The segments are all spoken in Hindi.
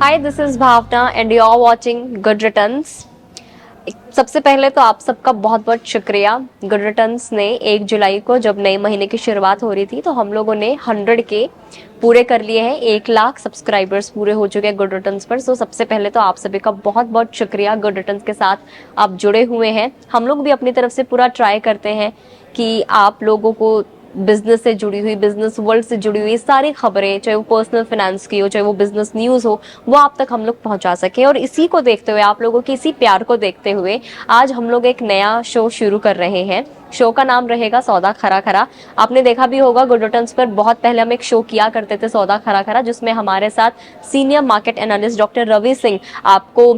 Hi this is Bhavana and you are watching good returns. सबसे पहले तो आप सबका बहुत बहुत शुक्रिया। गुड रिटर्न्स ने 1 जुलाई को जब नए महीने की शुरुआत हो रही थी तो हम लोगों ने 100 के पूरे कर लिए हैं। 1 लाख सब्सक्राइबर्स पूरे हो चुके हैं गुड रिटर्न्स पर। सो सबसे पहले तो आप सभी का बहुत बहुत शुक्रिया। गुड रिटर्न्स के साथ आप जुड़े हुए हैं। हम लोग भी अपनी तरफ से पूरा ट्राई करते हैं कि आप लोगों को बिजनेस से जुड़ी हुई, बिजनेस वर्ल्ड से जुड़ी हुई सारी खबरें, चाहे वो पर्सनल फाइनेंस की हो, चाहे वो बिजनेस न्यूज हो, वो आप तक हम लोग पहुंचा सके। और इसी को देखते हुए, आप लोगों के इसी प्यार को देखते हुए आज हम लोग एक नया शो शुरू कर रहे हैं। शो का नाम रहेगा सौदा खरा खरा। आपने देखा भी होगा गुड रिटर्न्स पर बहुत पहले हम एक शो किया करते थे सौदा खरा खरा, जिसमें हमारे साथ senior market analyst doctor Ravi Singh आपको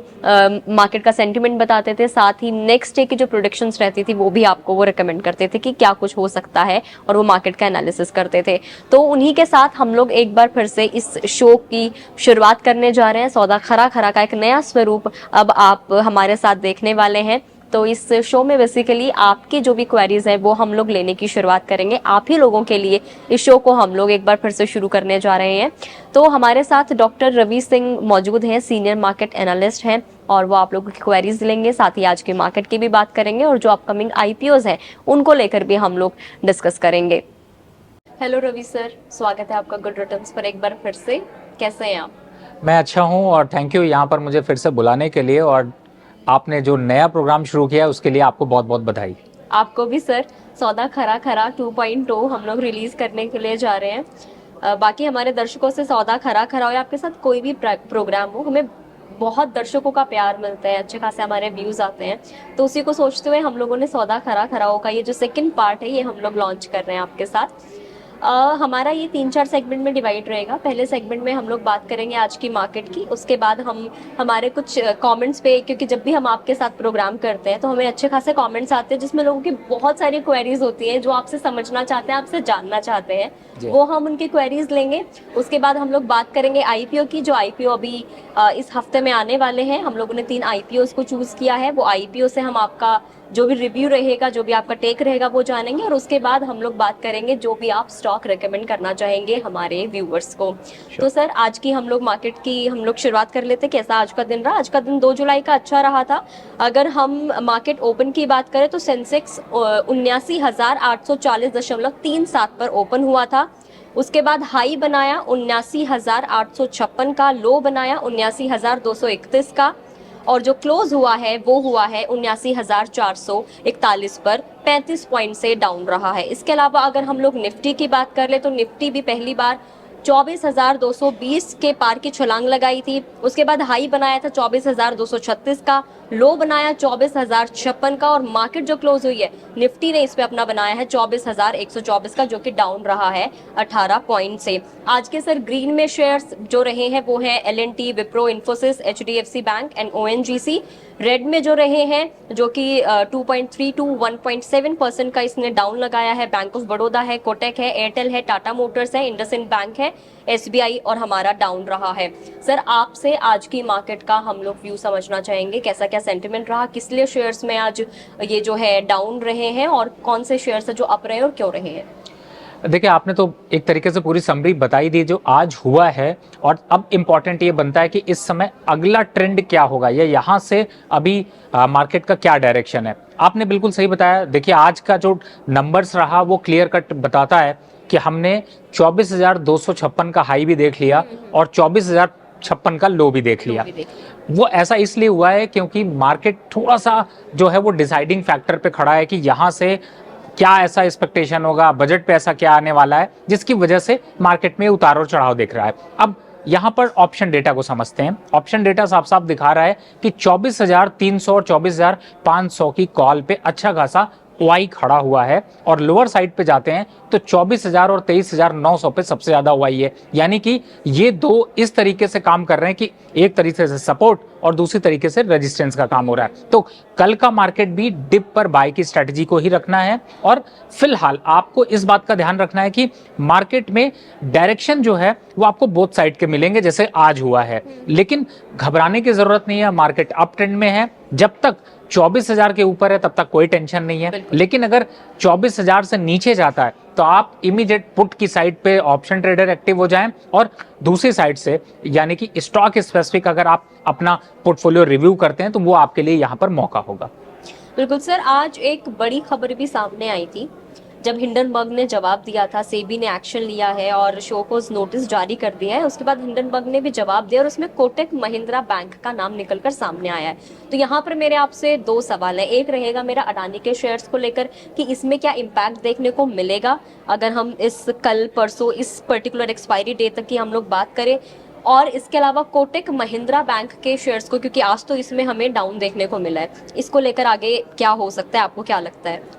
मार्केट का सेंटिमेंट बताते थे, साथ ही नेक्स्ट डे की जो प्रोडिक्शंस रहती थी वो भी आपको वो रिकमेंड करते थे कि क्या कुछ हो सकता है, और वो मार्केट का एनालिसिस करते थे। तो उन्हीं के साथ हम लोग एक बार फिर से इस शो की शुरुआत करने जा रहे हैं। सौदा खरा खरा का एक नया स्वरूप अब आप हमारे साथ देखने वाले हैं। तो इस शो में बेसिकली आपकी जो भी क्वेरीज है वो हम लोग लेने की शुरुआत करेंगे। आप ही लोगों के लिए इस शो को हम लोग एक बार फिर से शुरू करने जा रहे हैं। तो हमारे साथ डॉक्टर रवि सिंह मौजूद हैं, सीनियर मार्केट एनालिस्ट हैं, और वो आप लोगों की क्वेरीज लेंगे, साथ ही आज के मार्केट की भी बात करेंगे, और जो अपकमिंग आईपीओज हैं उनको लेकर भी हम लोग डिस्कस करेंगे। हेलो रवि सर, स्वागत है आपका गुड रिटर्न्स पर एक बार फिर से। कैसे हैं आप? मैं अच्छा हूं और थैंक यू यहाँ पर मुझे फिर से बुलाने के लिए, और आपने जो नया प्रोग्राम शुरू किया है उसके लिए आपको बहुत बहुत बधाई। आपको भी सर। सौदा खरा खरा 2.0 हम लोग रिलीज करने के लिए जा रहे हैं। बाकी हमारे दर्शकों से सौदा खरा खरा हो या आपके साथ कोई भी प्रोग्राम हो, हमें बहुत दर्शकों का प्यार मिलता है, अच्छे खासे हमारे व्यूज आते हैं। तो उसी को सोचते हुए हम लोगों ने सौदा खरा खरा हो का ये जो सेकंड पार्ट है ये हम लोग लॉन्च कर रहे हैं आपके साथ। हमारा ये 3-4 सेगमेंट में डिवाइड रहेगा। पहले सेगमेंट में हम लोग बात करेंगे आज की मार्केट की, उसके बाद हम हमारे कुछ कमेंट्स पे, क्योंकि जब भी हम आपके साथ प्रोग्राम करते हैं तो हमें अच्छे खासे कमेंट्स आते हैं जिसमें लोगों की बहुत सारी क्वेरीज होती हैं जो आपसे समझना चाहते हैं, आपसे जानना चाहते हैं, वो हम उनकी क्वेरीज लेंगे। उसके बाद हम लोग बात करेंगे आईपीओ की, जो आईपीओ अभी इस हफ्ते में आने वाले हैं। हम लोगों ने 3 आईपीओ को चूज किया है। वो आईपीओ से हम आपका जो भी रिव्यू रहेगा, जो भी आपका टेक रहेगा वो जानेंगे, और उसके बाद हम लोग बात करेंगे जो भी आप स्टॉक रेकमेंड करना चाहेंगे हमारे व्यूअर्स को। तो सर आज की हम लोग मार्केट की हम लोग शुरुआत कर लेते। कैसा आज का दिन रहा? आज का दिन 2 जुलाई का अच्छा रहा था। अगर हम मार्केट ओपन की बात करें तो सेंसेक्स 79,840.37 पर ओपन हुआ था। उसके बाद हाई बनाया 79,856 का, लो बनाया 79,231 का, और जो क्लोज हुआ है वो हुआ है 79,441 पर, 35 पॉइंट से डाउन रहा है। इसके अलावा अगर हम लोग निफ्टी की बात कर ले तो निफ्टी भी पहली बार 24,220 के पार की छलांग लगाई थी। उसके बाद हाई बनाया था 24,236 का, लो बनाया 24,056 का, और मार्केट जो क्लोज हुई है निफ्टी ने इस पे अपना बनाया है 24,124 का, जो कि डाउन रहा है 18 पॉइंट से। आज के सर ग्रीन में शेयर्स जो रहे हैं वो हैं L&T, Wipro, Infosys, HDFC bank and ONGC. Red में जो रहे हैं, जो कि 2.3 टू 1.7% का इसने डाउन लगाया है, बैंक ऑफ बड़ौदा है, कोटक है, एयरटेल है, टाटा मोटर्स है, इंडसइंड बैंक है, एसबीआई, और हमारा डाउन रहा है। सर आपसे आज की मार्केट का हम लोग व्यू समझना चाहेंगे, कैसा क्या सेंटिमेंट रहा, किस लिए शेयर्स में आज ये जो है डाउन रहे हैं, और कौन से शेयर्स है जो अप रहे और क्यों रहे हैं? देखिए, आपने तो एक तरीके से पूरी समरी बताई दी जो आज हुआ है, और अब इम्पॉर्टेंट ये बनता है कि इस समय अगला ट्रेंड क्या होगा, या यहाँ से अभी मार्केट का क्या डायरेक्शन है। आपने बिल्कुल सही बताया। देखिए, आज का जो नंबर्स रहा वो क्लियर कट बताता है कि हमने 24,256 का हाई भी देख लिया और 24,056 का लो भी देख लिया। वो ऐसा इसलिए हुआ है क्योंकि मार्केट थोड़ा सा जो है वो डिसाइडिंग फैक्टर पे खड़ा है कि यहाँ से क्या ऐसा एक्सपेक्टेशन होगा, बजट पे ऐसा क्या आने वाला है जिसकी वजह से मार्केट में उतार और चढ़ाव दिख रहा है। अब यहाँ पर ऑप्शन डेटा को समझते हैं। ऑप्शन डेटा साफ साफ दिखा रहा है कि 24,300 और 24,500 की कॉल पे अच्छा खासा ओआई खड़ा हुआ है, और लोअर साइड पे जाते हैं तो 24,000 और 23,900 पे सबसे ज्यादा ओआई है। यानी कि ये दो इस तरीके से काम कर रहे हैं कि एक तरीके से सपोर्ट और दूसरी तरीके से रेजिस्टेंस का काम हो रहा है। तो कल का मार्केट भी डिप पर बाय की स्ट्रेटजी को ही रखना है, और फिलहाल आपको इस बात का ध्यान रखना है कि मार्केट में डायरेक्शन जो है वो आपको बोथ साइड के मिलेंगे जैसे आज हुआ है, लेकिन घबराने की जरूरत नहीं है। मार्केट अप ट्रेंड में है, जब तक 24,000 के ऊपर है तब तक कोई टेंशन नहीं है, लेकिन अगर 24,000 से नीचे जाता है तो आप इमीडिएट पुट की साइड पे ऑप्शन ट्रेडर एक्टिव हो जाएं, और दूसरी साइड से यानी कि स्टॉक स्पेसिफिक अगर आप अपना पोर्टफोलियो रिव्यू करते हैं तो वो आपके लिए यहाँ पर मौका होगा। बिल्कुल सर, आज एक बड़ी खबर भी सामने आई थी जब हिंडनबर्ग ने जवाब दिया था, सेबी ने एक्शन लिया है और शो कोज नोटिस जारी कर दिया है। उसके बाद हिंडनबर्ग ने भी जवाब दिया और उसमें कोटक महिंद्रा बैंक का नाम निकलकर सामने आया है। तो यहाँ पर मेरे आपसे दो सवाल है। एक रहेगा मेरा अडानी के शेयर्स को लेकर कि इसमें क्या इम्पैक्ट देखने को मिलेगा अगर हम इस कल परसों इस पर्टिकुलर एक्सपायरी डेट तक की हम लोग बात करें, और इसके अलावा कोटक महिंद्रा बैंक के शेयर्स को, क्योंकि आज तो इसमें हमें डाउन देखने को मिला है, इसको लेकर आगे क्या हो सकता है, आपको क्या लगता है?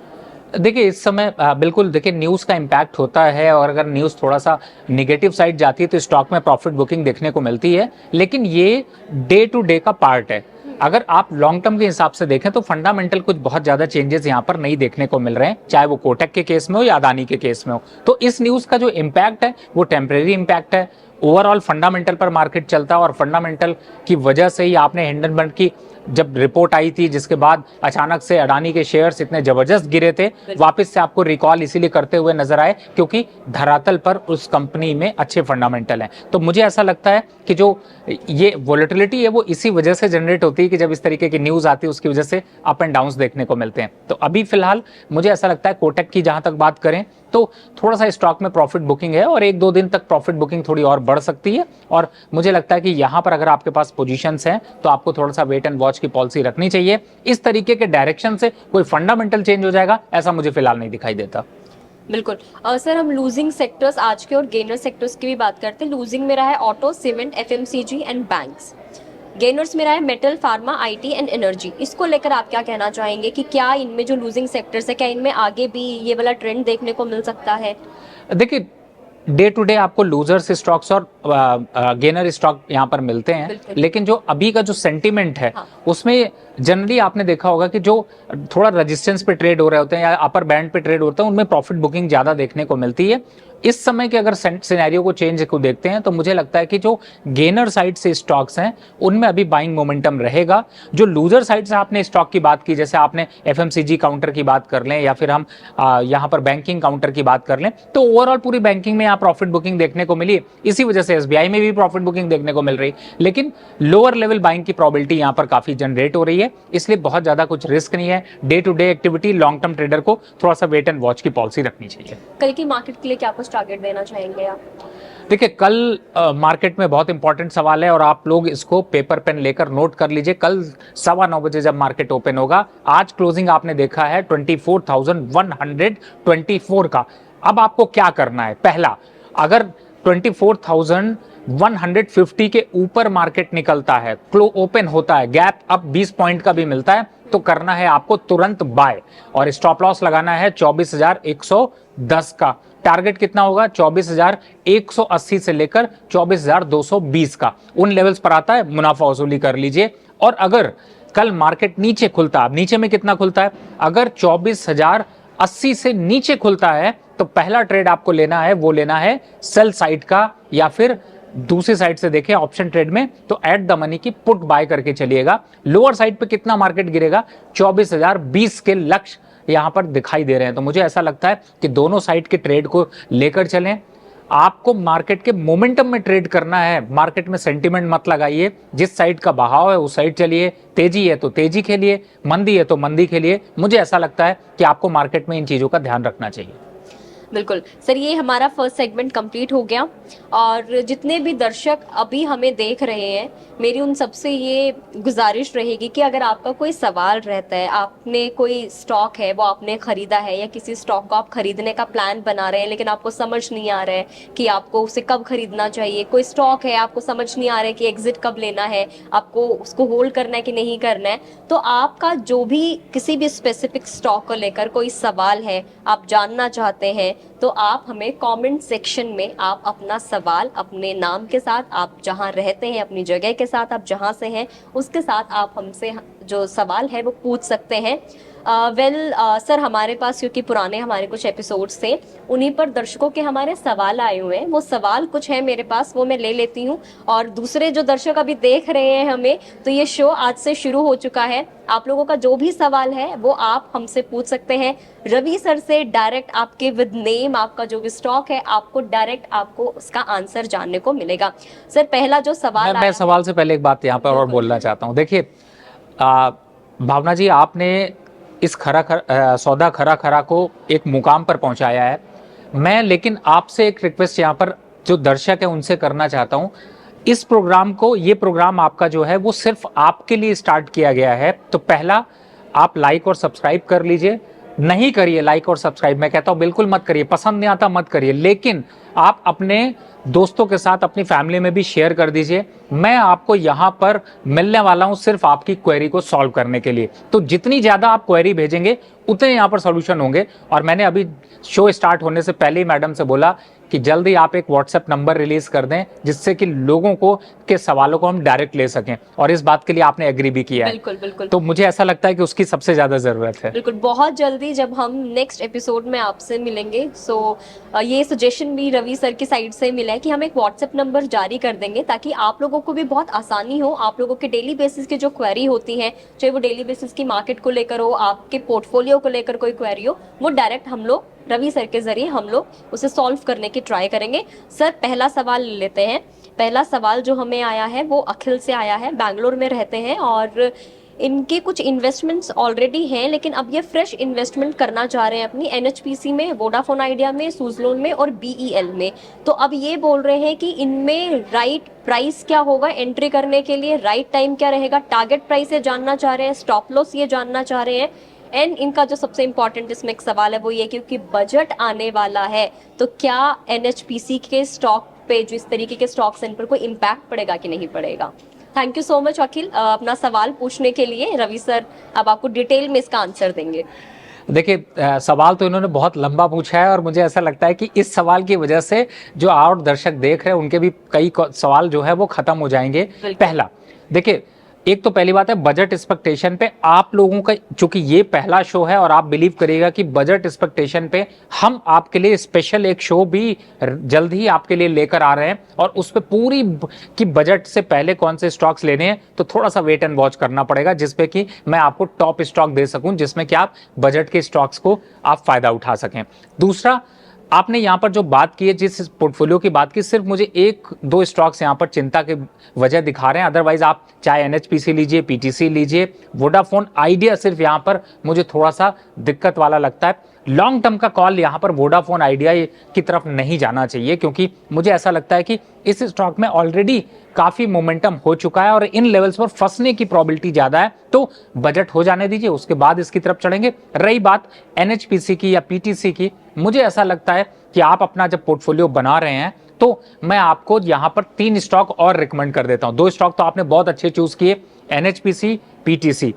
देखिए इस समय बिल्कुल देखिए न्यूज़ का इम्पैक्ट होता है, और अगर न्यूज़ थोड़ा सा निगेटिव साइड जाती है तो स्टॉक में प्रॉफिट बुकिंग देखने को मिलती है, लेकिन ये डे टू डे का पार्ट है। अगर आप लॉन्ग टर्म के हिसाब से देखें तो फंडामेंटल कुछ बहुत ज़्यादा चेंजेस यहाँ पर नहीं देखने को मिल रहे हैं, चाहे वो कोटक के केस में हो या अदानी के केस में हो। तो इस न्यूज़ का जो इम्पैक्ट है वो टेम्परेरी इम्पैक्ट है। ओवरऑल फंडामेंटल पर मार्केट चलता है, और फंडामेंटल की वजह से ही आपने हिंडनबर्ग की जब रिपोर्ट आई थी जिसके बाद अचानक से अडानी के शेयर्स इतने जबरदस्त गिरे थे, वापस से आपको रिकॉल इसीलिए करते हुए नजर आए क्योंकि धरातल पर उस कंपनी में अच्छे फंडामेंटल हैं। तो मुझे ऐसा लगता है कि जो ये वोलेटिलिटी है वो इसी वजह से जनरेट होती है कि जब इस तरीके की न्यूज आती है उसकी वजह से अप एंड डाउन्स देखने को मिलते हैं। तो अभी फिलहाल मुझे ऐसा लगता है कोटक की जहां तक बात करें तो थोड़ा सा स्टॉक में प्रॉफिट बुकिंग है, और एक दो दिन तक प्रॉफिट बुकिंग थोड़ी और बढ़ सकती है। और मुझे लगता है कि यहां पर अगर आपके पास पोजीशंस हैं तो आपको थोड़ा सा वेट एंड वॉच की पॉलिसी रखनी चाहिए। इस तरीके के डायरेक्शन से कोई फंडामेंटल चेंज हो जाएगा ऐसा मुझे फिलहाल नहीं दिखाई देता। बिल्कुल। सर, हम लूजिंग सेक्टर्स आज के और गेनर सेक्टर्स की भी बात करते हैं। लूजिंग में रहा है auto, cement, FMCG and banks. Gainers में रहा है metal, pharma, IT and energy. इसको लेकर आप क्या कहना चाहेंगे कि क्या इनमें जो लूजिंग सेक्टर्स है क्या इनमें आगे भी ये वाला ट्रेंड देखने को मिल सकता है? देखिए डे टू डे आपको लूजर्स स्टॉक्स और गेनर स्टॉक यहाँ पर मिलते हैं, लेकिन जो अभी का जो सेंटीमेंट है उसमें जनरली आपने देखा होगा कि जो थोड़ा रेजिस्टेंस पे ट्रेड हो रहे होते हैं या अपर बैंड पे ट्रेड होते हैं उनमें प्रॉफिट बुकिंग ज्यादा देखने को मिलती है। इस समय के अगर सिनेरियो को चेंज को देखते हैं तो मुझे लगता है कि जो गेनर साइड से स्टॉक्स हैं उनमें अभी बाइंग मोमेंटम रहेगा। जो लूजर साइड से आपने स्टॉक की बात की, जैसे आपने एफएमसीजी काउंटर की बात कर लें या फिर हम यहाँ पर बैंकिंग काउंटर की बात कर लें, तो ओवरऑल पूरी बैंकिंग में यहाँ प्रॉफिट बुकिंग देखने को मिली। इसी वजह से एसबीआई में भी प्रॉफिट बुकिंग देखने को मिल रही, लेकिन लोअर लेवल बाइंग की प्रोबेबिलिटी यहाँ पर काफी जनरेट हो रही है, इसलिए बहुत ज्यादा कुछ रिस्क नहीं है। Day to day activity long term trader को थोड़ा सा वेट एंड वॉच की पॉलिसी रखनी चाहिए। कल की मार्केट के लिए क्या कुछ टारगेट देना चाहेंगे आप? देखिए कल मार्केट में बहुत इंपॉर्टेंट सवाल है और आप लोग इसको पेपर पेन लेकर नोट कर लीजिए। कल 9:15 बजे जब मार्केट ओपन होगा, आज क्लोजिंग आपने देखा है 24,124 का। अब आपको क्या करना है? पहला, अगर 24,150 के ऊपर मार्केट निकलता है, क्लो ओपन होता है, गैप अप 20 पॉइंट का भी मिलता है, तो करना है आपको तुरंत बाय, और स्टॉप लॉस लगाना है 24,110 का। टारगेट कितना होगा? 24,180 से लेकर 24,220 का। उन लेवल्स पर आता है, मुनाफा वसूली कर लीजिए। और अगर कल मार्केट नीचे खुलता है, नीचे में कितना खुलता है? अगर 24,080 से नीचे खुलता है तो पहला ट्रेड आपको लेना है, वो लेना है सेल साइड का, या फिर दूसरी साइड से देखें ऑप्शन ट्रेड में तो एट द मनी की पुट बाय करके चलिएगा। लोअर साइड पे कितना मार्केट गिरेगा? 24,020 के लक्ष्य यहां पर दिखाई दे रहे हैं। तो मुझे ऐसा लगता है कि दोनों साइड के ट्रेड को लेकर चलें। आपको मार्केट के मोमेंटम में ट्रेड करना है, मार्केट में सेंटिमेंट मत लगाइए। जिस साइड का बहाव है उस साइड चलिए, तेजी है तो तेजी खेलिए, मंदी है तो मंदी खेलिए। मुझे ऐसा लगता है कि आपको मार्केट में इन चीजों का ध्यान रखना चाहिए। बिल्कुल सर, ये हमारा फर्स्ट सेगमेंट कंप्लीट हो गया, और जितने भी दर्शक अभी हमें देख रहे हैं, मेरी उन सबसे ये गुजारिश रहेगी कि अगर आपका कोई सवाल रहता है, आपने कोई स्टॉक है वो आपने खरीदा है या किसी स्टॉक को आप खरीदने का प्लान बना रहे हैं लेकिन आपको समझ नहीं आ रहा है कि आपको उसे कब खरीदना चाहिए, कोई स्टॉक है आपको समझ नहीं आ रहा है कि एग्जिट कब लेना है, आपको उसको होल्ड करना है कि नहीं करना है, तो आपका जो भी किसी भी स्पेसिफिक स्टॉक को लेकर कोई सवाल है, आप जानना चाहते हैं, तो आप हमें कमेंट सेक्शन में आप अपना सवाल अपने नाम के साथ, आप जहां रहते हैं, अपनी जगह के साथ, आप जहां से हैं उसके साथ आप हमसे जो सवाल है वो पूछ सकते हैं। सर हमारे पास क्योंकि पुराने हमारे कुछ एपिसोड्स थे, उन्हीं पर दर्शकों के हमारे सवाल आए हुए हैं। वो सवाल कुछ है मेरे पास, वो मैं ले लेती हूँ। और दूसरे जो दर्शक अभी देख रहे हैं हमें, तो ये शो आज से शुरू हो चुका है। आप लोगों का जो भी सवाल है वो आप हमसे पूछ सकते हैं रवि सर से डायरेक्ट, आपके विद नेम, आपका जो भी स्टॉक है आपको डायरेक्ट आपको उसका आंसर जानने को मिलेगा। सर पहला जो सवाल मैं सवाल से पहले एक बात यहाँ पर और बोलना चाहता हूँ। देखिए भावना जी, आपने इस सौदा खरा खरा को एक मुकाम पर पहुंचाया है। मैं लेकिन आपसे एक रिक्वेस्ट यहाँ पर जो दर्शक है उनसे करना चाहता हूँ, इस प्रोग्राम को, ये प्रोग्राम आपका जो है वो सिर्फ आपके लिए स्टार्ट किया गया है। तो पहला आप लाइक और सब्सक्राइब कर लीजिए। नहीं करिए लाइक और सब्सक्राइब, मैं कहता हूं बिल्कुल मत करिए, पसंद नहीं आता मत करिए, लेकिन आप अपने दोस्तों के साथ, अपनी फैमिली में भी शेयर कर दीजिए। मैं आपको यहां पर मिलने वाला हूं सिर्फ आपकी क्वेरी को सॉल्व करने के लिए। तो जितनी ज्यादा आप क्वेरी भेजेंगे उतने यहां पर सॉल्यूशन होंगे। और मैंने अभी शो स्टार्ट होने से पहले ही मैडम से बोला कि जल्दी आप एक व्हाट्सएप नंबर रिलीज कर दें जिससे कि लोगों को के सवालों को हम डायरेक्ट ले सकें, और इस बात के लिए आपने एग्री भी किया है। बिल्कुल बिल्कुल। तो मुझे ऐसा लगता है कि उसकी सबसे ज्यादा जरूरत है। बिल्कुल, बहुत जल्दी जब हम नेक्स्ट एपिसोड में आपसे मिलेंगे, ये सजेशन भी रवि सर की साइड से मिला है कि हम एक व्हाट्सएप नंबर जारी कर देंगे ताकि आप लोगों को भी बहुत आसानी हो। आप लोगों के डेली बेसिस की जो क्वेरी होती है, चाहे वो डेली बेसिस की मार्केट को लेकर हो, आपके पोर्टफोलियो को लेकर कोई क्वेरी हो, वो डायरेक्ट हम लोग रवि सर के जरिए हम लोग उसे सॉल्व करने की ट्राई करेंगे। सर पहला सवाल लेते हैं। पहला सवाल जो हमें आया है वो अखिल से आया है, बैंगलोर में रहते हैं और इनके कुछ इन्वेस्टमेंट्स ऑलरेडी हैं, लेकिन अब ये फ्रेश इन्वेस्टमेंट करना चाह रहे हैं अपनी एनएचपीसी में, वोडाफोन आइडिया में, सुजलोन में और बीईएल में। तो अब ये बोल रहे हैं कि इनमें राइट प्राइस क्या होगा एंट्री करने के लिए, राइट टाइम क्या रहेगा, टारगेट प्राइस ये जानना चाह रहे हैं, स्टॉप लॉस ये जानना चाह रहे हैं। एंड इनका जो सबसे इंपॉर्टेंट इसमें एक सवाल है वो ये, क्योंकि बजट आने वाला है तो क्या एनएचपीसी के स्टॉक पे, जो इस तरीके के स्टॉक्स, इन पर कोई इम्पैक्ट पड़ेगा कि नहीं पड़ेगा। थैंक यू सो मच अखिल अपना सवाल पूछने के लिए। रवि सर अब आपको डिटेल में इसका आंसर देंगे। देखिए सवाल तो इन्होंने बहुत लंबा पूछा है और मुझे ऐसा लगता है कि इस सवाल की वजह से जो और दर्शक देख रहे हैं उनके भी कई सवाल जो है वो खत्म हो जाएंगे। पहला, देखिए एक तो पहली बात है बजट एक्सपेक्टेशन पे आप लोगों का, चूंकि ये पहला शो है और आप बिलीव करिएगा कि बजट एक्सपेक्टेशन पे हम आपके लिए स्पेशल एक शो भी जल्द ही आपके लिए लेकर आ रहे हैं, और उस पे पूरी कि बजट से पहले कौन से स्टॉक्स लेने हैं, तो थोड़ा सा वेट एंड वॉच करना पड़ेगा जिसपे कि मैं आपको टॉप स्टॉक दे सकूं जिसमें कि आप बजट के स्टॉक्स को आप फायदा उठा सकें। दूसरा, आपने यहां पर जो बात की है, जिस पोर्टफोलियो की बात की, सिर्फ मुझे एक दो स्टॉक्स यहां पर चिंता की वजह दिखा रहे हैं, अदरवाइज आप चाहे एनएचपीसी लीजिए, पीटीसी लीजिए, वोडाफोन आइडिया सिर्फ यहां पर मुझे थोड़ा सा दिक्कत वाला लगता है। लॉन्ग टर्म का कॉल यहां पर वोडाफोन आइडिया की तरफ नहीं जाना चाहिए, क्योंकि मुझे ऐसा लगता है कि इस स्टॉक में ऑलरेडी काफी मोमेंटम हो चुका है और इन लेवल्स पर फंसने की प्रोबेबिलिटी ज्यादा है, तो बजट हो जाने दीजिए, उसके बाद इसकी तरफ चढ़ेंगे। रही बात एनएचपीसी की या पीटीसी की, मुझे ऐसा लगता है कि आप अपना जब पोर्टफोलियो बना रहे हैं तो मैं आपको यहां पर 3 स्टॉक और रिकमेंड कर देता हूं। 2 स्टॉक तो आपने बहुत अच्छे चूज किए, एनएचपीसी, पीटीसी।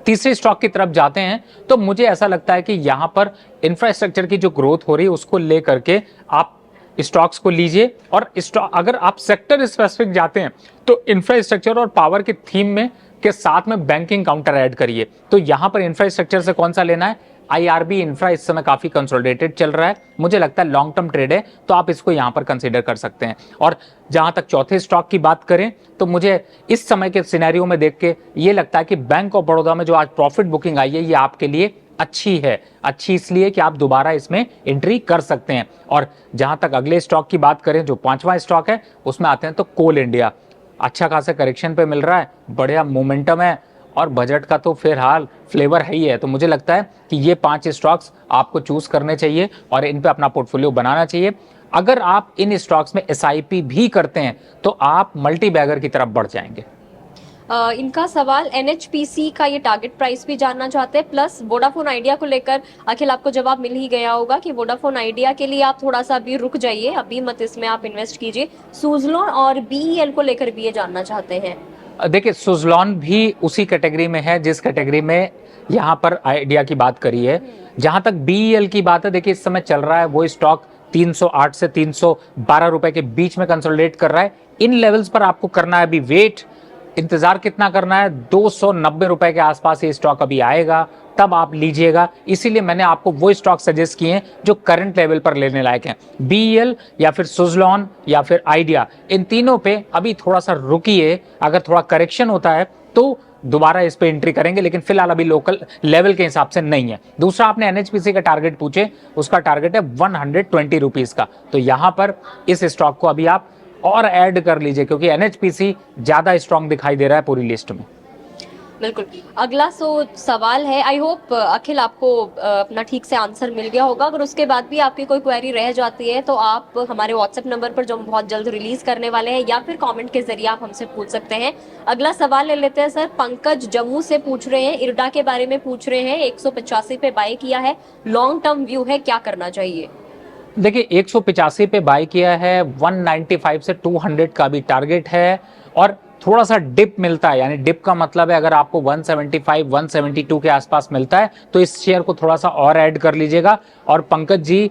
तीसरे स्टॉक की तरफ जाते हैं तो मुझे ऐसा लगता है कि यहां पर इंफ्रास्ट्रक्चर की जो ग्रोथ हो रही है उसको लेकर के आप स्टॉक्स को लीजिए, और अगर आप सेक्टर स्पेसिफिक जाते हैं तो इंफ्रास्ट्रक्चर और पावर की थीम में के साथ में बैंकिंग काउंटर ऐड करिए। तो यहां पर इंफ्रास्ट्रक्चर से कौन सा लेना है, आईआरबी इंफ्रा इस समय काफी कंसोलिडेटेड चल रहा है, मुझे लगता है लॉन्ग टर्म ट्रेड है, तो आप इसको यहां पर कंसीडर कर सकते हैं। और जहां तक चौथे स्टॉक की बात करें तो मुझे इस समय के सिनेरियो में देख के ये लगता है कि बैंक ऑफ बड़ौदा में जो आज प्रॉफिट बुकिंग आई है ये आपके लिए अच्छी है। अच्छी इसलिए कि आप दोबारा इसमें एंट्री कर सकते हैं। और जहां तक अगले स्टॉक की बात करें, जो 5वां स्टॉक है, उसमें आते हैं तो कोल इंडिया। अच्छा खासा करेक्शन पे मिल रहा है, बढ़िया मोमेंटम है और बजट का तो फिर हाल फ्लेवर है ही है। तो मुझे लगता है कि ये 5 स्टॉक्स आपको चूज करने चाहिए और इन पे अपना पोर्टफोलियो बनाना चाहिए। अगर आप इन स्टॉक्स में एसआईपी भी करते हैं तो आप मल्टी बैगर की तरफ बढ़ जाएंगे। इनका सवाल एनएचपीसी का ये टारगेट प्राइस भी जानना चाहते हैं, प्लस वोडाफोन आइडिया को लेकर अखिल आपको जवाब मिल ही गया होगा कि वोडाफोन आइडिया के लिए आप थोड़ा सा अभी रुक जाइए, अभी मत इसमें आप इन्वेस्ट कीजिए। सुजलोन और बीईएल को लेकर भी ये जानना चाहते हैं। देखिए सुजलॉन भी उसी कैटेगरी में है जिस कैटेगरी में यहाँ पर आइडिया की बात करी है। जहां तक बीईएल की बात है, देखिए इस समय चल रहा है वो स्टॉक 308 से 312 रुपए के बीच में कंसोलिडेट कर रहा है। इन लेवल्स पर आपको करना है अभी वेट, इंतजार कितना करना है, 290 रुपए के आसपास ये स्टॉक अभी आएगा, तब आप लीजिएगा। इसीलिए मैंने आपको वो स्टॉक सजेस्ट किए हैं जो करंट लेवल पर लेने लायक हैं। बीईएल या फिर सुजलॉन या फिर आइडिया, इन तीनों पे अभी थोड़ा सा रुकिए, अगर थोड़ा करेक्शन होता है तो दोबारा इस पे एंट्री करेंगे, लेकिन फिलहाल अभी लोकल लेवल के हिसाब से नहीं है। दूसरा, आपने एनएचपीसी का टारगेट पूछे, उसका टारगेट है 120 रुपीज का, तो यहां पर इस स्टॉक को अभी आप और ऐड कर लीजिए, क्योंकि एनएचपीसी ज्यादा स्ट्रांग दिखाई दे रहा है पूरी लिस्ट में। बिल्कुल। अगला सवाल है, आई होप अखिल आपको अपना ठीक से आंसर मिल गया होगा। अगर उसके बाद भी आपकी कोई क्वेरी रह जाती है तो आप हमारे व्हाट्सएप नंबर पर, जो हम बहुत जल्द रिलीज करने वाले हैं, या फिर कमेंट के जरिए आप हमसे पूछ सकते हैं। अगला सवाल ले लेते हैं सर। पंकज जम्मू से पूछ रहे हैं, इरडा के बारे में पूछ रहे हैं। 185 पे बाय किया है, लॉन्ग टर्म व्यू है, क्या करना चाहिए? देखिए 185 पे बाय किया है, 195 से 200 का भी टारगेट है, और थोड़ा सा डिप मिलता है, यानी डिप का मतलब है अगर आपको 175 172 के आसपास मिलता है तो इस शेयर को थोड़ा सा और ऐड कर लीजिएगा। और पंकज जी,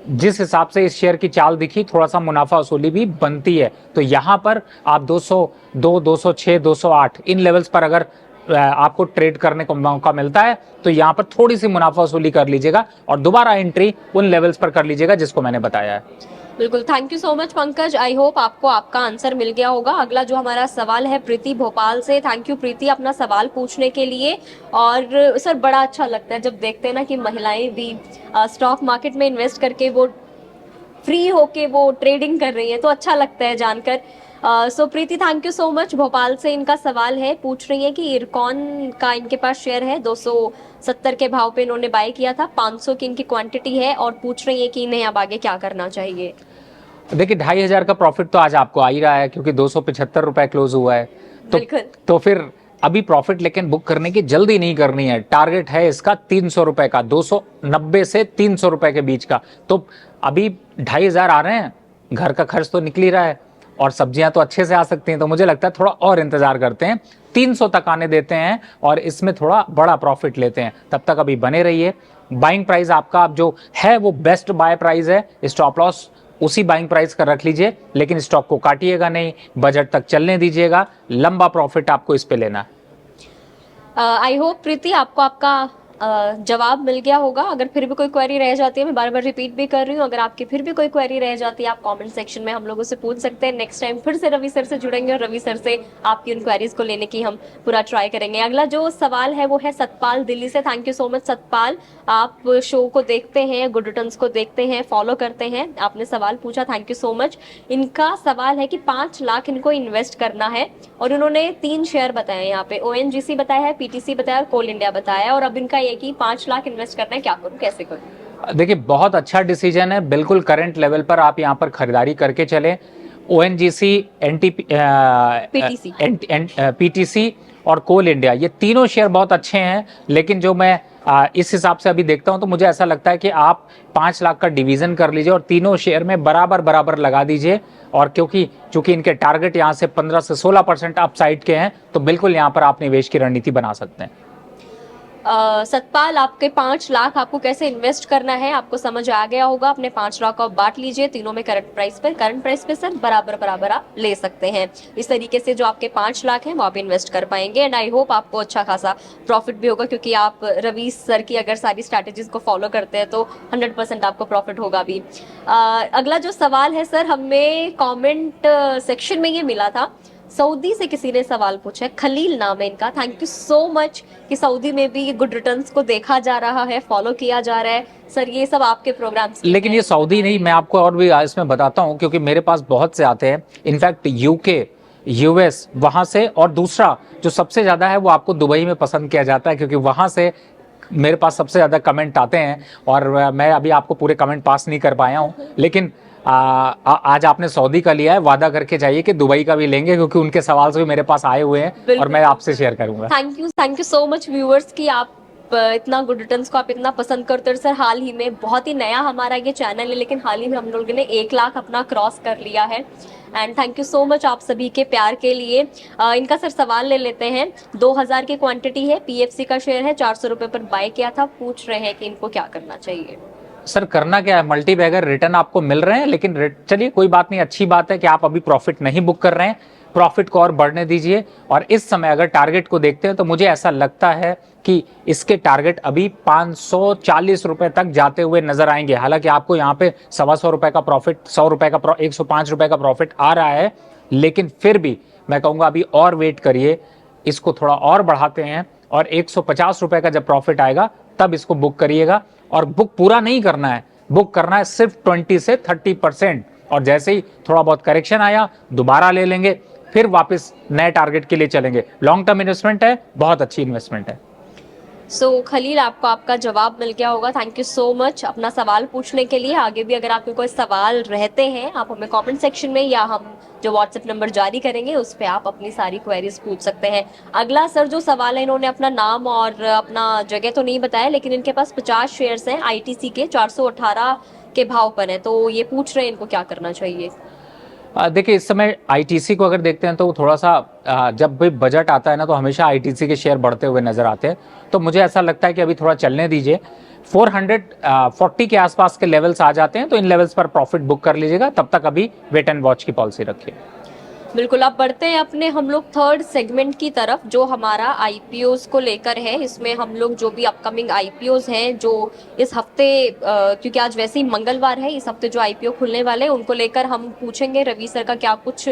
जिस हिसाब से इस शेयर की चाल दिखी, थोड़ा सा मुनाफा वसूली भी बनती है, तो यहां पर आप 202 206 208 इन लेवल्स पर अगर आपको ट्रेड करने को मौका मिलता है तो यहां पर थोड़ी सी मुनाफा वसूली कर लीजिएगा और दोबारा एंट्री उन लेवल्स पर कर लीजिएगा जिसको मैंने बताया है। बिल्कुल, thank you so much Pankaj. I hope आपको आपका आंसर मिल गया होगा। अगला जो हमारा सवाल है प्रीति भोपाल से। थैंक यू प्रीति अपना सवाल पूछने के लिए। और सर, बड़ा अच्छा लगता है जब देखते हैं ना कि महिलाएं भी स्टॉक मार्केट में इन्वेस्ट करके वो फ्री होके वो ट्रेडिंग कर रही है, तो अच्छा लगता है जानकर। So Preeti, thank you so much. Bhopal से इनका सवाल है, पूछ रही है कि इरकॉन का इनके पास शेयर है, 270 के भाव पे इन्होंने बाय किया था, 500 की इनकी क्वांटिटी है, और पूछ रही है कि इन्हें अब आगे क्या करना चाहिए। देखिए 2500 का प्रॉफिट तो आज आपको आ ही रहा है, क्योंकि 275 रुपए क्लोज हुआ है, तो फिर अभी प्रॉफिट लेकिन बुक करने की जल्दी नहीं करनी है। टारगेट है इसका 300 रुपए का, 290 से 300 रुपए के बीच का। तो अभी 2500 आ रहे हैं, घर का खर्च तो निकल ही रहा है और सब्जियां तो अच्छे से आ सकती हैं, तो मुझे लगता है थोड़ा और इंतजार करते हैं, 300 तक आने देते हैं और इसमें थोड़ा बड़ा प्रॉफिट लेते हैं। तब तक अभी बने रहिए। बाइंग प्राइस आपका अब जो है वो बेस्ट बाय प्राइस है, स्टॉप लॉस उसी बाइंग प्राइस का रख लीजिए, लेकिन स्टॉक को काटिएगा नहीं, बजट तक चलने दीजिएगा, लंबा प्रॉफिट आपको इस पे लेना है। आई होप प्रीति आपको आपका जवाब मिल गया होगा। अगर फिर भी कोई क्वेरी रह जाती है, मैं बार बार रिपीट भी कर रही हूँ, अगर आपकी फिर भी कोई क्वेरी रह जाती है आप कमेंट सेक्शन में हम लोगों से पूछ सकते हैं। नेक्स्ट टाइम फिर से रवि सर से जुड़ेंगे और रवि सर से आपकी उन क्वेरीज को लेने की हम पूरा ट्राई करेंगे। अगला जो सवाल है वो है सतपाल दिल्ली से। Thank you so much Satpal, आप शो को देखते हैं, गुड रिटर्न्स को देखते हैं, फॉलो करते हैं, आपने सवाल पूछा, थैंक यू सो मच। इनका सवाल है कि 5 लाख इनको इन्वेस्ट करना है और उन्होंने 3 शेयर बताए यहाँ पे, ओएनजीसी बताया है, पीटीसी बताया और कोल इंडिया बताया, और अब इनका ये कि 5 लाख इन्वेस्ट करना है, क्या करूं, कैसे करूं? देखिए बहुत अच्छा डिसीजन है, बिल्कुल करंट लेवल पर आप यहाँ पर खरीदारी करके चले। ओएनजीसी, पीटीसी और कोल इंडिया, ये तीनों शेयर बहुत अच्छे हैं, लेकिन जो मैं इस हिसाब से अभी देखता हूं तो मुझे ऐसा लगता है कि आप 5 लाख का डिवीजन कर लीजिए और तीनों शेयर में बराबर बराबर लगा दीजिए। और चूंकि इनके टारगेट यहाँ से 15 से 16% अपसाइड के हैं, तो बिल्कुल यहाँ पर आप निवेश की रणनीति बना सकते हैं। सतपाल, आपके 5 लाख आपको कैसे इन्वेस्ट करना है आपको समझ आ गया होगा। अपने 5 लाख को बांट लीजिए तीनों में करंट प्राइस पे सर बराबर बराबर आप ले सकते हैं। इस तरीके से जो आपके 5 लाख हैं वो आप इन्वेस्ट कर पाएंगे, एंड आई होप आपको अच्छा खासा प्रॉफिट भी होगा, क्योंकि आप रवि सर की अगर सारी स्ट्रैटेजीज को फॉलो करते हैं तो 100% आपको प्रॉफिट होगा भी। अगला जो सवाल है सर, हमें कॉमेंट सेक्शन में ये मिला था, सऊदी से किसी ने सवाल पूछा है, खलील नाम है इनका। थैंक यू सो मच कि सऊदी में भी गुड रिटर्न्स को देखा जा रहा है, फॉलो किया जा रहा है। सर ये सब आपके प्रोग्राम्स, लेकिन ये सऊदी नहीं, मैं आपको और भी इसमें बताता हूँ, क्योंकि मेरे पास बहुत से आते हैं, इनफैक्ट यूके, यूएस, वहां से। और दूसरा जो सबसे ज्यादा है वो आपको दुबई में पसंद किया जाता है, क्योंकि वहां से मेरे पास सबसे ज्यादा कमेंट आते हैं, और मैं अभी आपको पूरे कमेंट पास नहीं कर पाया हूँ, लेकिन आज आपने सऊदी का लिया है, वादा करके जाइए कि दुबई का भी लेंगे, क्योंकि उनके सवाल से भी मेरे पास आए हुए हैं और मैं आपसे शेयर करूंगा। Thank you so much viewers कि आप इतना गुड रिटर्न्स को आप इतना पसंद करते हो। सर हाल ही में, बहुत ही नया हमारा ये चैनल है, लेकिन हाल ही में हम लोगों ने 1 लाख अपना क्रॉस कर लिया है, and thank you so much आप सभी के प्यार के लिए। इनका सर सवाल ले लेते हैं। 2000 की क्वांटिटी है, पीएफसी का शेयर है, 400 रुपए पर बाय किया था, पूछ रहे हैं कि इनको क्या करना चाहिए। सर करना क्या है, मल्टी बैगर रिटर्न आपको मिल रहे हैं, लेकिन चलिए कोई बात नहीं, अच्छी बात है कि आप अभी प्रॉफिट नहीं बुक कर रहे हैं। प्रॉफिट को और बढ़ने दीजिए। और इस समय अगर टारगेट को देखते हैं तो मुझे ऐसा लगता है कि इसके टारगेट अभी 540 रुपए तक जाते हुए नजर आएंगे। हालांकि आपको यहाँ पे 125 रुपए का प्रॉफिट, 100 रुपए का 105 रुपए का प्रॉफिट आ रहा है, लेकिन फिर भी मैं कहूंगा अभी और वेट करिए, इसको थोड़ा और बढ़ाते हैं और 150 रुपए का जब प्रॉफिट आएगा तब इसको बुक करिएगा। और बुक पूरा नहीं करना है, बुक करना है सिर्फ 20 से 30%। और जैसे ही थोड़ा बहुत करेक्शन आया दोबारा ले लेंगे, फिर वापस नए टारगेट के लिए चलेंगे। लॉन्ग टर्म इन्वेस्टमेंट है, बहुत अच्छी इन्वेस्टमेंट है। सो खलील, आपको आपका जवाब मिल गया होगा। थैंक यू सो मच अपना सवाल पूछने के लिए। आगे भी अगर आपके कोई सवाल रहते हैं, आप हमें कमेंट सेक्शन में या हम जो व्हाट्सएप नंबर जारी करेंगे उस पर आप अपनी सारी क्वेरीज पूछ सकते हैं। अगला सर जो सवाल है, इन्होंने अपना नाम और अपना जगह तो नहीं बताया, लेकिन इनके पास 50 शेयर्स हैं आईटीसी के, 418 के भाव पर है। तो ये पूछ रहे हैं इनको क्या करना चाहिए। देखिए, इस समय आईटीसी को अगर देखते हैं तो थोड़ा सा जब भी बजट आता है ना तो हमेशा आईटीसी के शेयर बढ़ते हुए नजर आते हैं। तो मुझे ऐसा लगता है कि अभी थोड़ा चलने दीजिए। 440 के आसपास के लेवल्स आ जाते हैं तो इन लेवल्स पर प्रॉफिट बुक कर लीजिएगा। तब तक अभी वेट एंड वॉच की पॉलिसी रखिए। बिल्कुल। अब बढ़ते हैं अपने हम लोग थर्ड सेगमेंट की तरफ, जो हमारा आईपीओज को लेकर है। इसमें हम लोग जो भी अपकमिंग आईपीओज हैं जो इस हफ्ते, क्योंकि आज वैसे ही मंगलवार है, इस हफ्ते जो आईपीओ खुलने वाले हैं उनको लेकर हम पूछेंगे रवि सर का क्या कुछ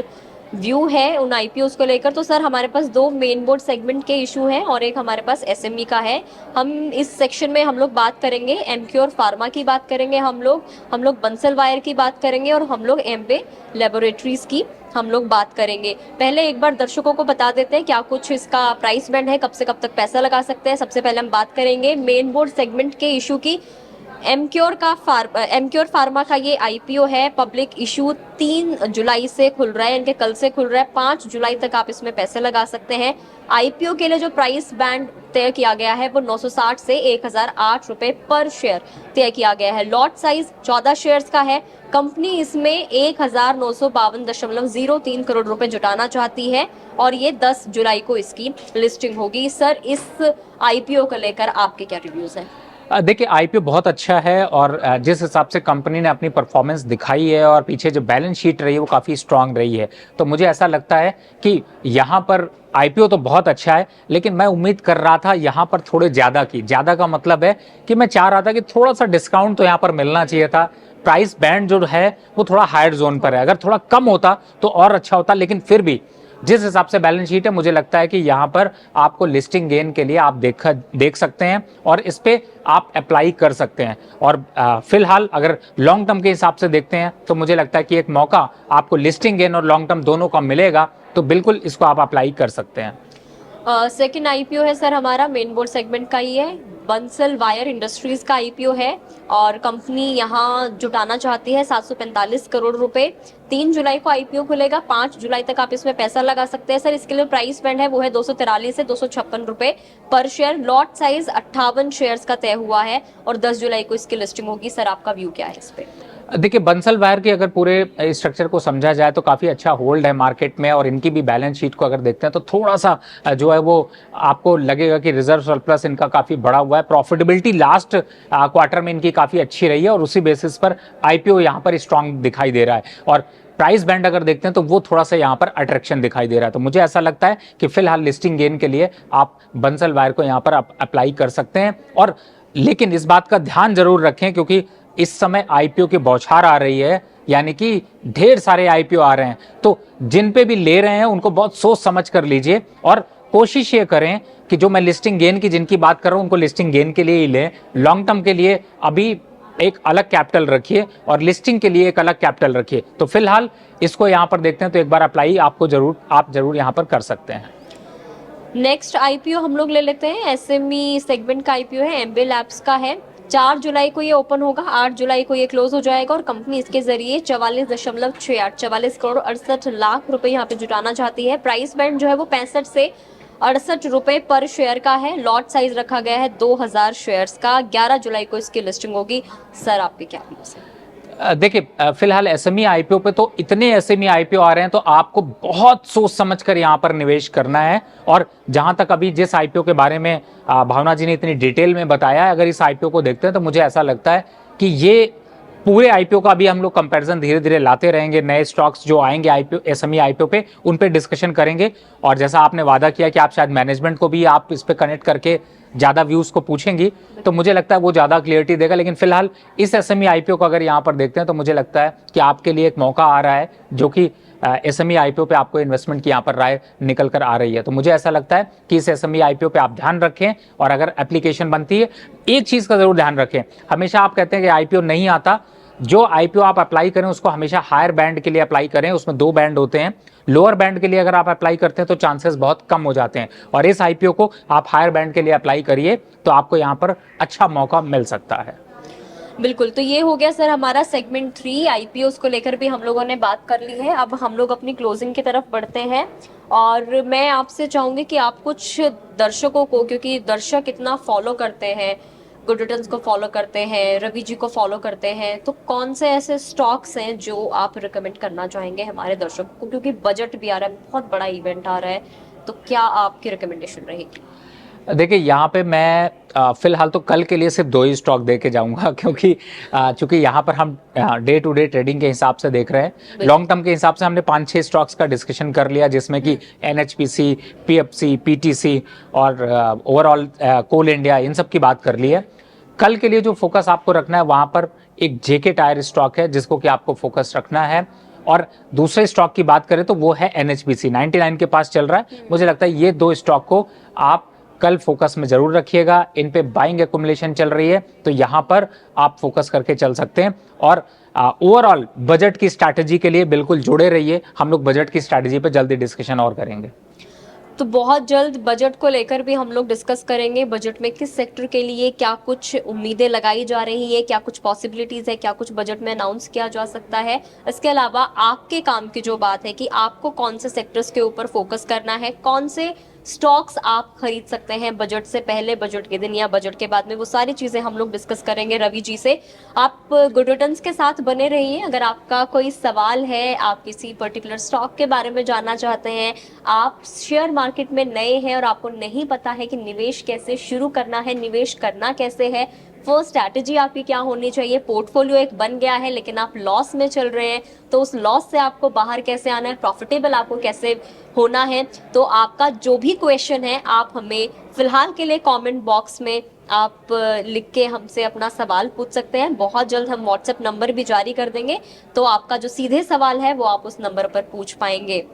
व्यू है उन आईपीओज को लेकर। तो सर, हमारे पास दो मेन बोर्ड सेगमेंट के इशू हैं और एक हमारे पास एसएमई का है। हम इस सेक्शन में हम लोग बात करेंगे एमक्योर फार्मा की, बात करेंगे हम लोग बंसल वायर की बात करेंगे, और हम लोग एम्बे लेबोरेटरीज की हम लोग बात करेंगे। पहले एक बार दर्शकों को बता देते हैं क्या कुछ इसका प्राइस बैंड है, कब से कब तक पैसा लगा सकते हैं। सबसे पहले हम बात करेंगे मेन बोर्ड सेगमेंट के इशू की। एमक्योर फार्मा का ये आईपीओ है। पब्लिक इशू 3 जुलाई से खुल रहा है, इनके कल से खुल रहा है। 5 जुलाई तक आप इसमें पैसे लगा सकते हैं। आईपीओ के लिए जो प्राइस बैंड तय किया गया है वो 960 से 1008 रुपए पर शेयर तय किया गया है। लॉट साइज 14 शेयर्स का है। कंपनी इसमें 1952.03 करोड़ रुपए जुटाना चाहती है और ये 10 जुलाई को इसकी लिस्टिंग होगी। सर, इस आईपीओ को लेकर आपके क्या रिव्यूज हैं? देखिए, आईपीओ बहुत अच्छा है और जिस हिसाब से कंपनी ने अपनी परफॉर्मेंस दिखाई है और पीछे जो बैलेंस शीट रही है वो काफ़ी स्ट्रांग रही है। तो मुझे ऐसा लगता है कि यहाँ पर आईपीओ तो बहुत अच्छा है, लेकिन मैं उम्मीद कर रहा था यहाँ पर थोड़े ज़्यादा की। ज़्यादा का मतलब है कि मैं चाह रहा था कि थोड़ा सा डिस्काउंट तो यहाँ पर मिलना चाहिए था। प्राइस बैंड जो है वो थोड़ा हायर जोन पर है, अगर थोड़ा कम होता तो और अच्छा होता। लेकिन फिर भी जिस हिसाब से बैलेंस शीट है, मुझे लगता है कि यहाँ पर आपको लिस्टिंग गेन के लिए आप देख सकते हैं और इस पे आप अप्लाई कर सकते हैं। और फिलहाल अगर लॉन्ग टर्म के हिसाब से देखते हैं तो मुझे लगता है कि एक मौका आपको लिस्टिंग गेन और लॉन्ग टर्म दोनों का मिलेगा, तो बिल्कुल इसको आप अप्लाई कर सकते हैं। सेकेंड आईपीओ है सर हमारा मेन बोर्ड सेगमेंट का ही है। बंसल वायर इंडस्ट्रीज का आईपीओ है और कंपनी यहाँ जुटाना चाहती है 745 करोड़ रुपए। 3 जुलाई को आईपीओ खुलेगा, 5 जुलाई तक आप इसमें पैसा लगा सकते हैं। सर, इसके लिए प्राइस बैंड है वो है 243 से 256 रुपए पर शेयर। लॉट साइज 58 शेयर्स का तय हुआ है और 10 जुलाई को इसकी लिस्टिंग होगी। सर, आपका व्यू क्या है इस पे? देखिए, बंसल वायर के अगर पूरे स्ट्रक्चर को समझा जाए तो काफ़ी अच्छा होल्ड है मार्केट में, और इनकी भी बैलेंस शीट को अगर देखते हैं तो थोड़ा सा जो है वो आपको लगेगा कि रिजर्व सरप्लस इनका काफ़ी बड़ा हुआ है। प्रॉफिटेबिलिटी लास्ट क्वार्टर में इनकी काफ़ी अच्छी रही है और उसी बेसिस पर आईपीओ यहाँ पर स्ट्रांग दिखाई दे रहा है। और प्राइस बैंड अगर देखते हैं तो वो थोड़ा सा यहाँ पर अट्रैक्शन दिखाई दे रहा है। तो मुझे ऐसा लगता है कि फिलहाल लिस्टिंग गेन के लिए आप बंसल वायर को यहाँ पर अप्लाई कर सकते हैं। और लेकिन इस बात का ध्यान जरूर रखें, क्योंकि इस समय आईपीओ की बौछार आ रही है, यानी कि ढेर सारे आईपीओ आ रहे हैं। तो जिन पे भी ले रहे हैं उनको बहुत सोच समझ कर लीजिए और कोशिश ये करें कि जो मैं लिस्टिंग गेन की जिनकी बात कर रहा हूं उनको लिस्टिंग गेन के लिए ही लें। लॉन्ग टर्म के लिए अभी एक अलग कैपिटल रखिए और लिस्टिंग के लिए एक अलग कैपिटल रखिए। तो फिलहाल इसको यहाँ पर देखते हैं तो एक बार अप्लाई आप जरूर यहाँ पर कर सकते हैं। नेक्स्ट आईपीओ हम लोग ले लेते हैं। एसएमई सेगमेंट का आईपीओ है, एम्बे लैब्स का है। 4 जुलाई को ये ओपन होगा, 8 जुलाई को ये क्लोज हो जाएगा और कंपनी इसके जरिए 44 करोड़ 68 लाख रुपए यहाँ पे जुटाना चाहती है। प्राइस बैंड जो है वो 65 से 68 रुपए पर शेयर का है। लॉट साइज रखा गया है 2000 शेयर्स का। 11 जुलाई को इसकी लिस्टिंग होगी। सर, आपके क्या व्यूज हैं? देखिए, फिलहाल एसएमई आईपीओ पे तो इतने एसएमई आईपीओ आ रहे हैं तो आपको बहुत सोच समझ कर यहाँ पर निवेश करना है। और जहां तक अभी जिस आईपीओ के बारे में भावना जी ने इतनी डिटेल में बताया है, अगर इस आईपीओ को देखते हैं तो मुझे ऐसा लगता है कि ये पूरे आईपीओ का भी हम लोग कंपैरिजन धीरे धीरे लाते रहेंगे, नए स्टॉक्स जो आएंगे आईपीओ एसएमई आईपीओ पे उन पे डिस्कशन करेंगे। और जैसा आपने वादा किया कि आप शायद मैनेजमेंट को भी आप इस पे कनेक्ट करके ज़्यादा व्यूज़ को पूछेंगी, तो मुझे लगता है वो ज़्यादा क्लियरिटी देगा। लेकिन फिलहाल इस एसएमई आईपीओ को अगर यहाँ पर देखते हैं तो मुझे लगता है कि आपके लिए एक मौका आ रहा है, जो कि एसएमई आईपीओ पे आपको इन्वेस्टमेंट की यहाँ पर राय निकल कर आ रही है। तो मुझे ऐसा लगता है कि इस एसएमई आईपीओ पे आप ध्यान रखें, और अगर एप्लीकेशन बनती है, एक चीज़ का जरूर ध्यान रखें। हमेशा आप कहते हैं कि आईपीओ नहीं आता, जो आईपीओ आप अप्लाई करें उसको हमेशा हायर बैंड के लिए अप्लाई करें, उसमें 2 बैंड होते हैं। लोअर बैंड के लिए अगर आप अप्लाई करते हैं तो चांसेस बहुत कम हो जाते हैं, और इस आईपीओ को आप हायर बैंड के लिए अप्लाई करिए तो आपको यहाँ पर अच्छा मौका मिल सकता है। बिल्कुल, तो ये हो गया सर हमारा सेगमेंट 3 आईपीओ को लेकर भी हम लोगों ने बात कर ली है। अब हम लोग अपनी क्लोजिंग की तरफ बढ़ते हैं, और मैं आपसे चाहूंगी कि आप कुछ दर्शकों को, क्योंकि दर्शक इतना फॉलो करते हैं, गुड रिटर्न्स को फॉलो करते हैं, रवि जी को फॉलो करते हैं, तो कौन से ऐसे स्टॉक्स हैं जो आप रिकमेंड करना चाहेंगे हमारे दर्शकों को, क्योंकि बजट भी आ रहा है, बहुत बड़ा इवेंट आ रहा है, तो क्या आपकी रिकमेंडेशन रहेगी? देखिए, यहाँ पे मैं फिलहाल तो कल के लिए सिर्फ 2 ही स्टॉक दे के जाऊंगा, क्योंकि चूंकि यहाँ पर हम डे टू डे ट्रेडिंग के हिसाब से देख रहे हैं। लॉन्ग टर्म के हिसाब से हमने 5-6 स्टॉक्स का डिस्कशन कर लिया, जिसमें कि एनएचपीसी, पीएफसी, पीटीसी और ओवरऑल कोल इंडिया, इन सब की बात कर ली है। कल के लिए जो फोकस आपको रखना है वहाँ पर एक जेके टायर स्टॉक है, जिसको कि आपको फोकस रखना है। और दूसरे स्टॉक की बात करें तो वो है एनएचपीसी, 99 के पास चल रहा है। मुझे लगता है ये 2 स्टॉक को आप कल फोकस में जरूर रखिएगा। इन पे बाइंग एक्युमुलेशन चल रही है, तो यहां पर आप फोकस करके चल सकते हैं। और ओवरऑल बजट की स्ट्रैटेजी के लिए बिल्कुल जुड़े रहिए। हम लोग बजट की स्ट्रैटेजी पे जल्दी डिस्कशन और करेंगे। तो बहुत जल्द बजट को लेकर भी हम लोग डिस्कस करेंगे। बजट में किस सेक्टर के लिए क्या कुछ उम्मीदें लगाई जा रही है, क्या कुछ पॉसिबिलिटीज है, क्या कुछ बजट में अनाउंस किया जा सकता है। इसके अलावा आपके काम की जो बात है कि आपको कौन से सेक्टर्स के ऊपर फोकस करना है, कौन से स्टॉक्स आप खरीद सकते हैं बजट से पहले, बजट के दिन या बजट के बाद में, वो सारी चीजें हम लोग डिस्कस करेंगे रवि जी से। आप गुड रिटर्न्स के साथ बने रहिए। अगर आपका कोई सवाल है, आप किसी पर्टिकुलर स्टॉक के बारे में जानना चाहते हैं, आप शेयर मार्केट में नए हैं और आपको नहीं पता है कि निवेश कैसे शुरू करना है, निवेश करना कैसे है, वो स्ट्रैटेजी आपकी क्या होनी चाहिए, पोर्टफोलियो एक बन गया है लेकिन आप लॉस में चल रहे हैं, तो उस लॉस से आपको बाहर कैसे आना है, प्रॉफिटेबल आपको कैसे होना है, तो आपका जो भी क्वेश्चन है आप हमें फिलहाल के लिए कमेंट बॉक्स में आप लिख के हमसे अपना सवाल पूछ सकते हैं। बहुत जल्द हम व्हाट्सएप नंबर भी जारी कर देंगे, तो आपका जो सीधे सवाल है वो आप उस नंबर पर पूछ पाएंगे।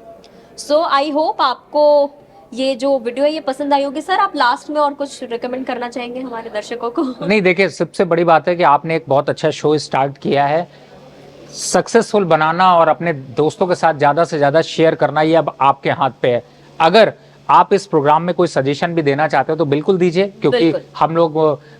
सो आई होप आपको ये जो वीडियो है ये पसंद आई होगी। सर, आप लास्ट में और कुछ रिकमेंड करना चाहेंगे हमारे दर्शकों को? नहीं, देखिए, सबसे बड़ी बात है कि आपने एक बहुत अच्छा शो स्टार्ट किया है। सक्सेसफुल बनाना और अपने दोस्तों के साथ ज़्यादा से ज़्यादा शेयर करना, ये अब आपके हाथ पे है। अगर आप इस प्रोग्राम में कोई सजेशन भी देना चाहते हो तो बिल्कुल दीजिए, क्योंकि हम लोग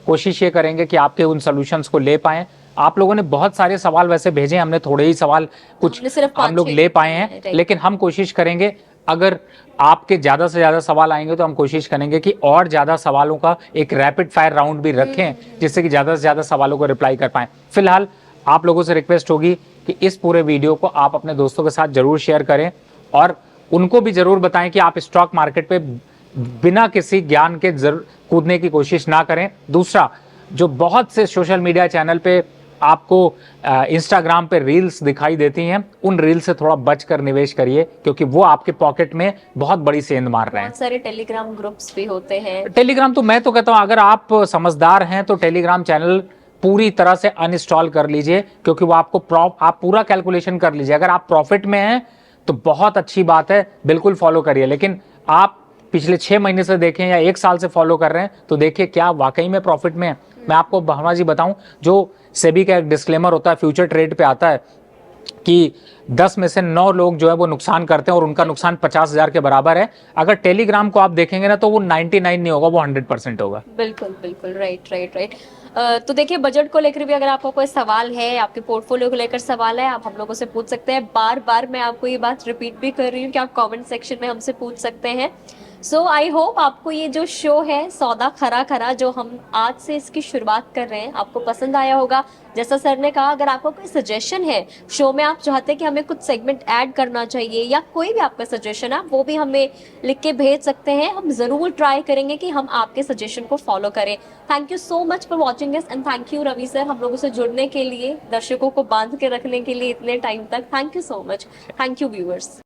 कोशिश ये करेंगे कि आपके उन सॉल्यूशंस को ले पाएं। आप लोगों ने बहुत सारे सवाल वैसे भेजे, हमने थोड़े ही सवाल कुछ हम लोग ले पाए हैं, लेकिन हम कोशिश करेंगे, अगर आपके ज़्यादा से ज़्यादा सवाल आएंगे तो हम कोशिश करेंगे कि और ज़्यादा सवालों का एक रैपिड फायर राउंड भी रखें, जिससे कि ज़्यादा से ज़्यादा सवालों को रिप्लाई कर पाएं। फिलहाल आप लोगों से रिक्वेस्ट होगी कि इस पूरे वीडियो को आप अपने दोस्तों के साथ जरूर शेयर करें, और उनको भी जरूर बताएं कि आप स्टॉक मार्केट पे बिना किसी ज्ञान के जरूर कूदने की कोशिश ना करें। दूसरा, जो बहुत से सोशल मीडिया चैनल पे आपको इंस्टाग्राम पे रील्स दिखाई देती हैं, उन रील से थोड़ा बचकर निवेश करिए, क्योंकि वो आपके पॉकेट में बहुत बड़ी सेंध मार रहे हैं। बहुत सारे टेलीग्राम ग्रुप्स भी होते हैं। टेलीग्राम तो मैं तो कहता हूं, अगर आप समझदार हैं तो टेलीग्राम चैनल पूरी तरह से अनइंस्टॉल कर लीजिए, क्योंकि वो आपको आप पूरा कैलकुलेशन कर लीजिए। अगर आप प्रॉफिट में हैं तो बहुत अच्छी बात है, बिल्कुल फॉलो करिए। लेकिन आप पिछले 6 महीने से देखें या 1 साल से फॉलो कर रहे हैं तो देखिए क्या वाकई में प्रॉफिट में है। मैं आपको भावना जी बताऊं, जो सेबी का एक डिस्क्लेमर होता है, फ्यूचर ट्रेड पे आता है कि 10 में से 9 लोग जो है वो नुकसान करते हैं और उनका नुकसान 50,000 के बराबर है। अगर टेलीग्राम को आप देखेंगे ना तो वो 99 नहीं होगा, वो 100% होगा। बिल्कुल बिल्कुल, राइट। तो देखिए, बजट को लेकर भी अगर आपको कोई सवाल है, आपके पोर्टफोलियो को लेकर सवाल है, आप हम लोगों से पूछ सकते हैं। बार बार मैं आपको ये बात रिपीट भी कर रही हूँ कि आप कमेंट सेक्शन में हमसे पूछ सकते हैं। सो आई होप आपको ये जो शो है सौदा खरा खरा जो हम आज से इसकी शुरुआत कर रहे हैं आपको पसंद आया होगा। जैसा सर ने कहा, अगर आपको कोई सजेशन है शो में, आप चाहते हैं कि हमें कुछ सेगमेंट ऐड करना चाहिए या कोई भी आपका सजेशन है, वो भी हमें लिख के भेज सकते हैं। हम जरूर ट्राई करेंगे कि हम आपके सजेशन को फॉलो करें। Thank you so much for watching this and thank you Ravi sir, हम लोगों से जुड़ने के लिए, दर्शकों को बांध के रखने के लिए इतने टाइम तक। Thank you so much. Thank you viewers.